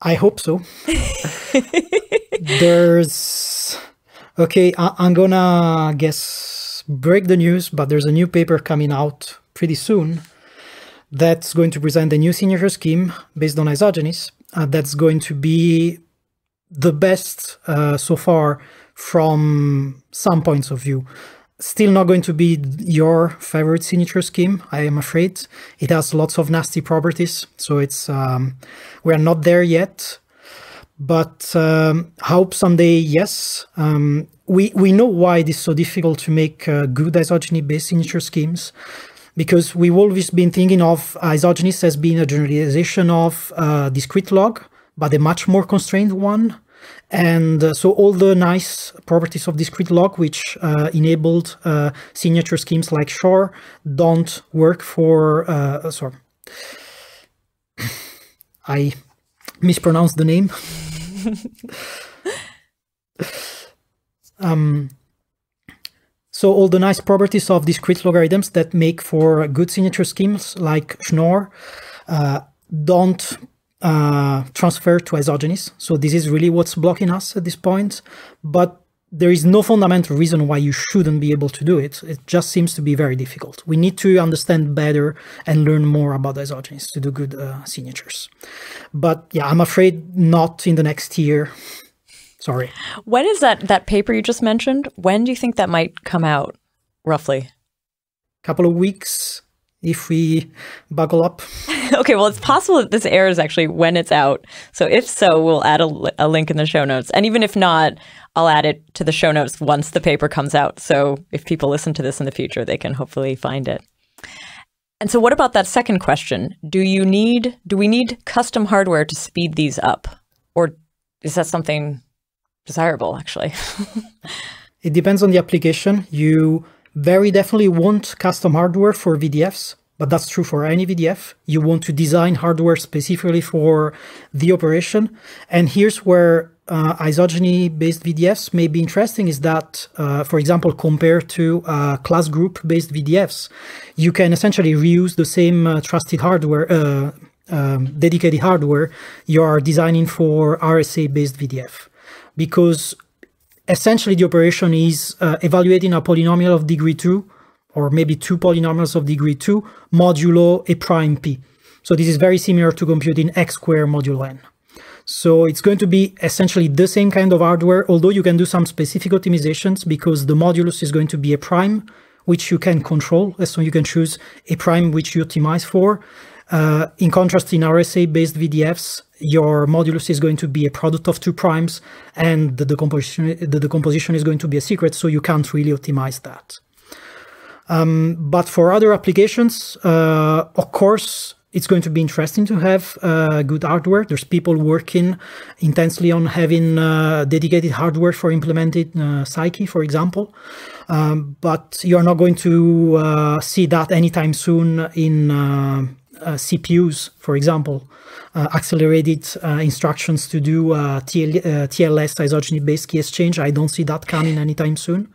I hope so. I'm gonna break the news, but there's a new paper coming out pretty soon that's going to present a new signature scheme based on isogenies. That's going to be the best so far from some points of view. Still not going to be your favorite signature scheme, I am afraid. It has lots of nasty properties, so it's we're not there yet. But hope someday, yes. We know why it is so difficult to make good isogeny-based signature schemes, because we've always been thinking of isogenies as being a generalization of discrete log, but a much more constrained one. And so all the nice properties of discrete log, which enabled signature schemes like Shor, don't work for... sorry. I mispronounced the name. So all the nice properties of discrete logarithms that make for good signature schemes like Schnorr don't transfer to isogenies. So this is really what's blocking us at this point. But there is no fundamental reason why you shouldn't be able to do it. It just seems to be very difficult. We need to understand better and learn more about isogenies to do good signatures. But yeah, I'm afraid not in the next year. Sorry. When is that paper you just mentioned? When do you think that might come out, roughly? Couple of weeks, if we buckle up. Okay, well, it's possible that this airs actually when it's out. So if so, we'll add a link in the show notes. And even if not, I'll add it to the show notes once the paper comes out. So if people listen to this in the future, they can hopefully find it. And so what about that second question? Do we need custom hardware to speed these up? Or is that something desirable, actually? It depends on the application. You very definitely want custom hardware for VDFs, but that's true for any VDF. You want to design hardware specifically for the operation. And here's where isogeny-based VDFs may be interesting is that, for example, compared to class group-based VDFs, you can essentially reuse the same trusted hardware, dedicated hardware you are designing for RSA-based VDF. Because essentially the operation is evaluating a polynomial of degree 2, or maybe two polynomials of degree 2, modulo a prime p. So this is very similar to computing x squared modulo n. So it's going to be essentially the same kind of hardware, although you can do some specific optimizations because the modulus is going to be a prime, which you can control. So you can choose a prime which you optimize for. In contrast, in RSA-based VDFs, your modulus is going to be a product of two primes, and the decomposition is going to be a secret, so you can't really optimize that. But for other applications, of course, it's going to be interesting to have good hardware. There's people working intensely on having dedicated hardware for implemented Psyche, for example. But you're not going to see that anytime soon in CPUs, for example. Accelerated instructions to do TLS isogeny-based key exchange. I don't see that coming anytime soon.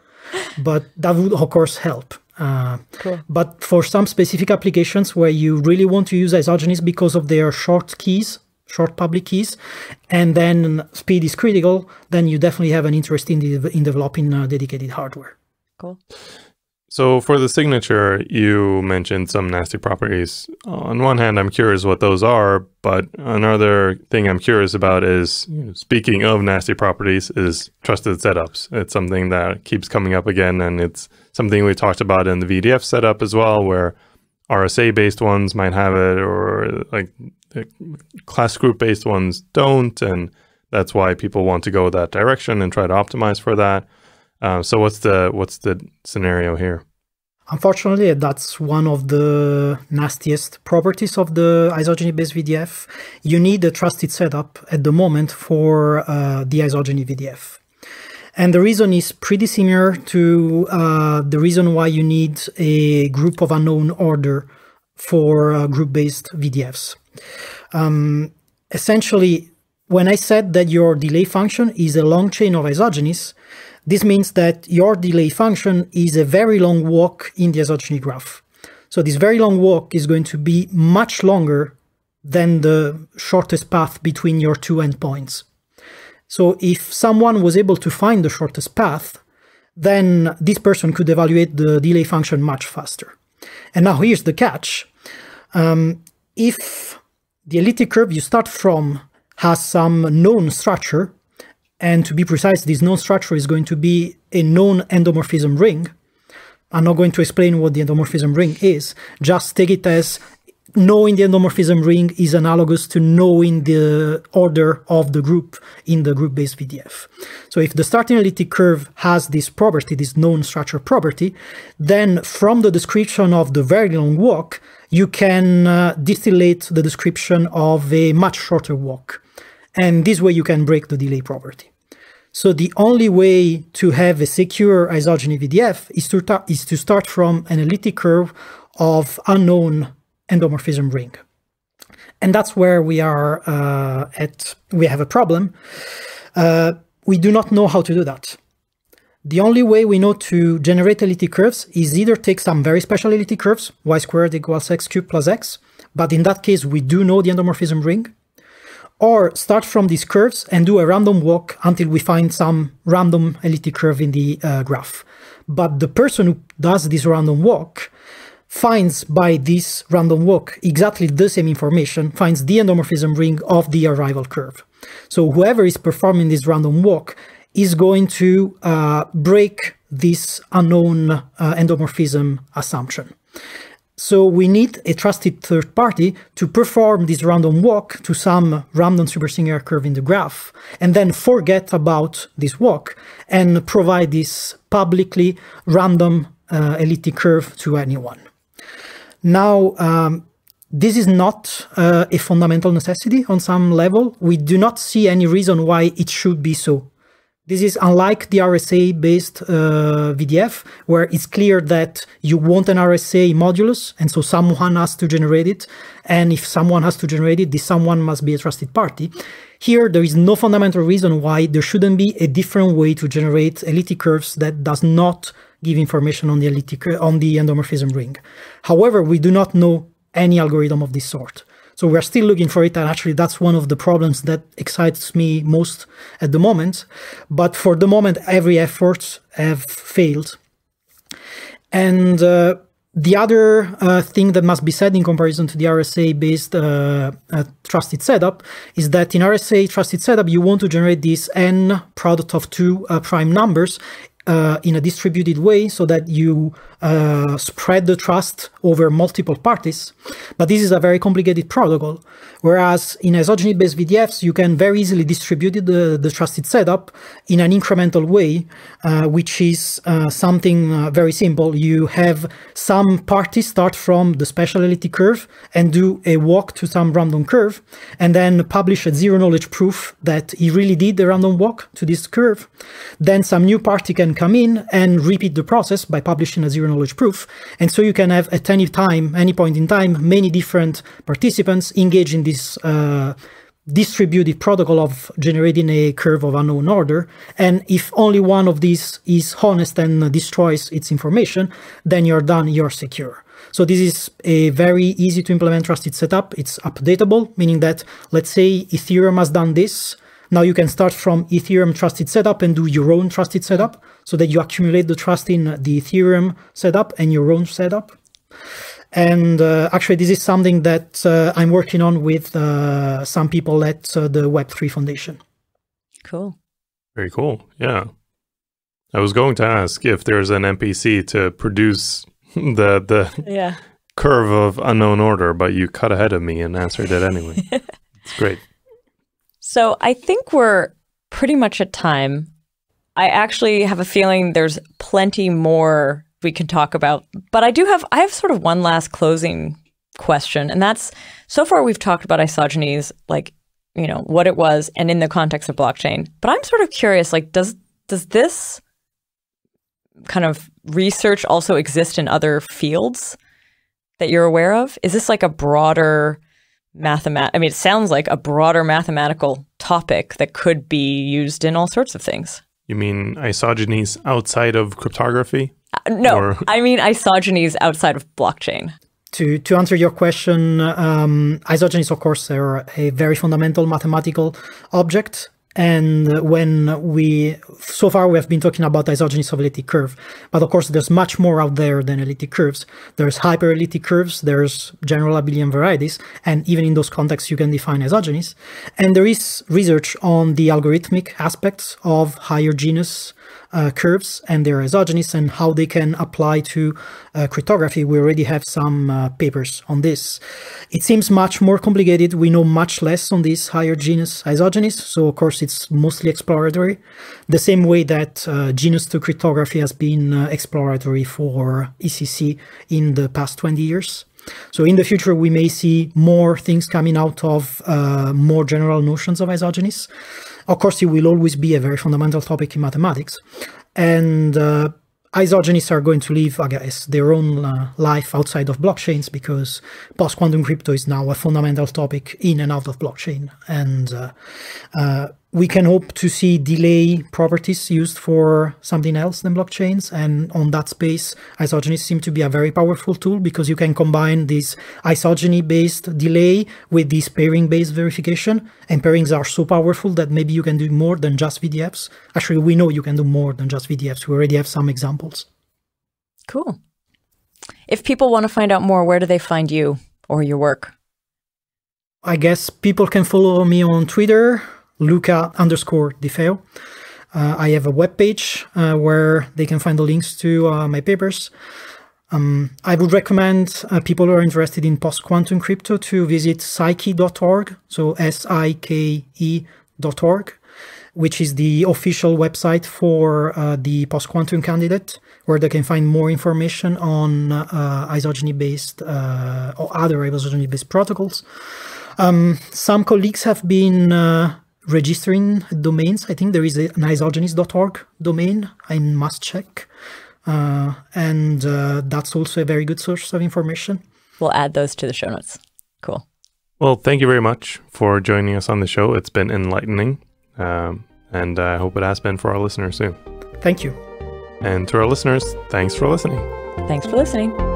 But that would, of course, help. Cool. But for some specific applications where you really want to use isogenies because of their short public keys, and then speed is critical, then you definitely have an interest in developing dedicated hardware. Cool. So for the signature, you mentioned some nasty properties. On one hand, I'm curious what those are, but another thing I'm curious about is, speaking of nasty properties, is trusted setups. It's something that keeps coming up again, and it's something we talked about in the VDF setup as well, where RSA-based ones might have it, or like class group-based ones don't, and that's why people want to go that direction and try to optimize for that. So what's the scenario here? Unfortunately, that's one of the nastiest properties of the isogeny-based VDF. You need a trusted setup at the moment for the isogeny VDF. And the reason is pretty similar to the reason why you need a group of unknown order for group-based VDFs. Essentially, when I said that your delay function is a long chain of isogenies, this means that your delay function is a very long walk in the isogeny graph. So this very long walk is going to be much longer than the shortest path between your two endpoints. So if someone was able to find the shortest path, then this person could evaluate the delay function much faster. And now here's the catch. If the elliptic curve you start from has some known structure, and to be precise, this known structure is going to be a known endomorphism ring. I'm not going to explain what the endomorphism ring is. Just take it as knowing the endomorphism ring is analogous to knowing the order of the group in the group-based VDF. So if the starting elliptic curve has this property, this known structure property, then from the description of the very long walk, you can distillate the description of a much shorter walk. And this way you can break the delay property. So the only way to have a secure isogeny VDF is to start from an elliptic curve of unknown endomorphism ring. And that's where we are we have a problem. We do not know how to do that. The only way we know to generate elliptic curves is either take some very special elliptic curves, y squared equals x cubed plus x, but in that case we do know the endomorphism ring, or start from these curves and do a random walk until we find some random elliptic curve in the graph. But the person who does this random walk finds by this random walk exactly the same information, finds the endomorphism ring of the arrival curve. So whoever is performing this random walk is going to break this unknown endomorphism assumption. So we need a trusted third party to perform this random walk to some random supersingular curve in the graph, and then forget about this walk and provide this publicly random elliptic curve to anyone. Now, this is not a fundamental necessity on some level. We do not see any reason why it should be so. This is unlike the RSA-based VDF, where it's clear that you want an RSA modulus, and so someone has to generate it. And if someone has to generate it, this someone must be a trusted party. Here, there is no fundamental reason why there shouldn't be a different way to generate elliptic curves that does not give information on the endomorphism ring. However, we do not know any algorithm of this sort. So we're still looking for it, and actually that's one of the problems that excites me most at the moment. But for the moment, every effort have failed. And the other thing that must be said in comparison to the RSA-based trusted setup is that in RSA trusted setup, you want to generate this n product of two prime numbers in a distributed way so that you spread the trust over multiple parties. But this is a very complicated protocol. Whereas in isogeny-based VDFs, you can very easily distribute the trusted setup in an incremental way, which is something very simple. You have some parties start from the special elliptic curve and do a walk to some random curve, and then publish a zero-knowledge proof that he really did the random walk to this curve. Then some new party can come in and repeat the process by publishing a zero-knowledge proof. And so you can have at any point in time, many different participants engage in this distributed protocol of generating a curve of unknown order. And if only one of these is honest and destroys its information, then you're done, you're secure. So this is a very easy to implement trusted setup. It's updatable, meaning that, let's say Ethereum has done this. Now you can start from Ethereum trusted setup and do your own trusted setup so that you accumulate the trust in the Ethereum setup and your own setup. And actually, this is something that I'm working on with some people at the Web3 Foundation. Cool. Very cool. Yeah. I was going to ask if there's an NPC to produce the curve of unknown order, but you cut ahead of me and answered it anyway. It's great. So I think we're pretty much at time. I actually have a feeling there's plenty more we can talk about, but I have sort of one last closing question, and that's, so far we've talked about isogenies, like, you know, what it was and in the context of blockchain, but I'm sort of curious, like, does this kind of research also exist in other fields that you're aware of? Is this like a broader it sounds like a broader mathematical topic that could be used in all sorts of things. You mean isogenies outside of cryptography? No, I mean isogenies outside of blockchain. To answer your question, isogenies, of course, are a very fundamental mathematical object. And so far we have been talking about isogenies of elliptic curve, but of course there's much more out there than elliptic curves. There's hyperelliptic curves, there's general abelian varieties, and even in those contexts you can define isogenies. And there is research on the algorithmic aspects of higher genus curves and their isogenies and how they can apply to cryptography. We already have some papers on this. It seems much more complicated. We know much less on these higher genus isogenies, so of course it's mostly exploratory. The same way that genus 2 cryptography has been exploratory for ECC in the past 20 years. So in the future, we may see more things coming out of more general notions of isogenies. Of course, it will always be a very fundamental topic in mathematics. And isogenies are going to live, I guess, their own life outside of blockchains, because post-quantum crypto is now a fundamental topic in and out of blockchain. And we can hope to see delay properties used for something else than blockchains. And on that space, isogenies seem to be a very powerful tool, because you can combine this isogeny-based delay with this pairing-based verification. And pairings are so powerful that maybe you can do more than just VDFs. Actually, we know you can do more than just VDFs. We already have some examples. Cool. If people want to find out more, where do they find you or your work? I guess people can follow me on Twitter, Luca_De Feo. I have a webpage where they can find the links to my papers. I would recommend people who are interested in post-quantum crypto to visit psyche.org, so SIKE.org, which is the official website for the post-quantum candidate, where they can find more information on isogeny-based or other isogeny-based protocols. Some colleagues have been registering domains. I think there is an isogenies.org domain. I must check. And that's also a very good source of information. We'll add those to the show notes. Cool. Well, thank you very much for joining us on the show. It's been enlightening, and I hope it has been for our listeners too. Thank you. And to our listeners, thanks for listening. Thanks for listening.